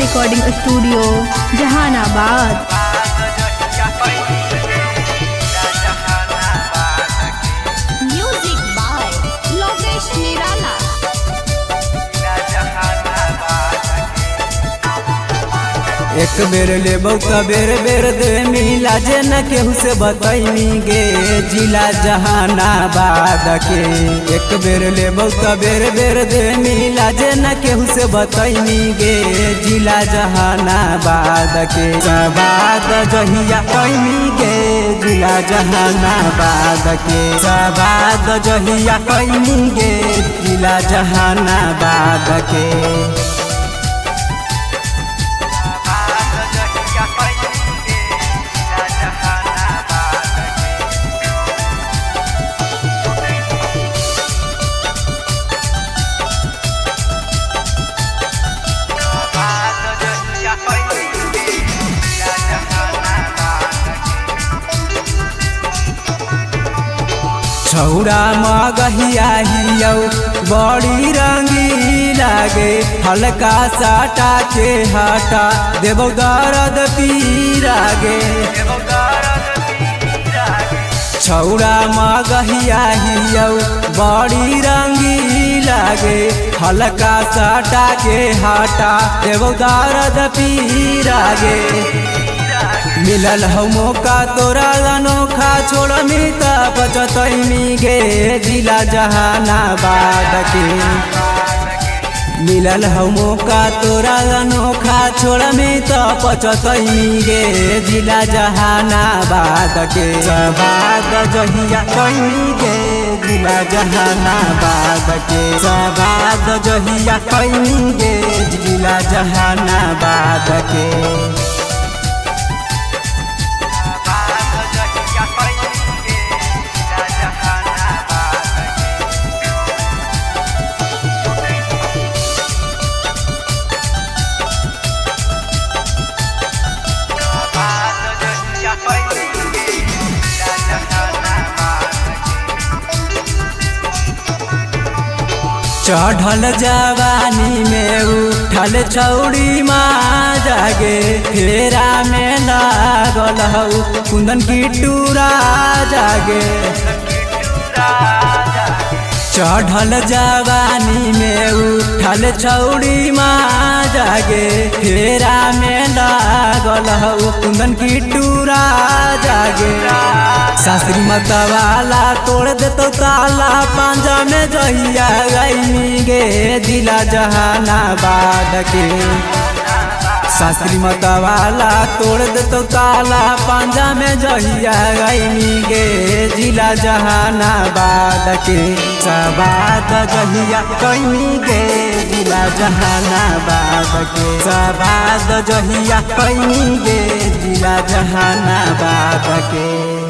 Recording studio Jehanabad. Music by Lokesh Nirala. एक बेर लेबौ त बेर बेर दे मिला जे न केहू से बतैनी गे जिला जहानाबाद के। एक बेर लेबौ त बेर बेर दे मिला जे न केहू से बतैनी गे जिला जहानाबाद के। सबाद जहिया कैनी गे जिला जहानाबाद के। सबाद जहिया कैनी गे जिला जहानाबाद के। छौड़ा मगहिया हियौ बड़ी रंगी लागे हल्का साटा के हटा देबौ दर्द पीरागे। छौड़ा मगहिया हियौ बड़ी रंगी लागे हल्का साटा के हटा देबौ दर्द पीरागे। मिलल हौ मौका तोरा अनोखा छोड़ मिता पचतैनी गे जिला जहानाबाद के। मिलल हौ मौका तोरा अनोखा छोड़ मिता पचतैनी गे जिला जहानाबाद के। सबाद जहिया कैनी गे जिला जहानाबाद के। सबाद जहिया कैनी गे जिला जहानाबाद के। चढ़ल जवानी में उठल छौड़ी माँ जागे फेरा में लागल हौ कुंदन की टूरा जागे। चढ़ल जवानी में उठल छौड़ी माँ जागे फेरा में लागल हौ कुंदन की टूरा जागे। शास्त्री मतवाला तोड़ देतो ताला पांजा में जहिया गईनी गे जिला जहानाबाद के। शास्त्री मतवाला तोड़ देतो ताला पांजा में जहिया गईनी गे जिला जहानाबाद के। सबाद जहिया कैनी गे जिला जहानाबाद के। सबाद जहिया कैनी गे जिला जहानाबाद के।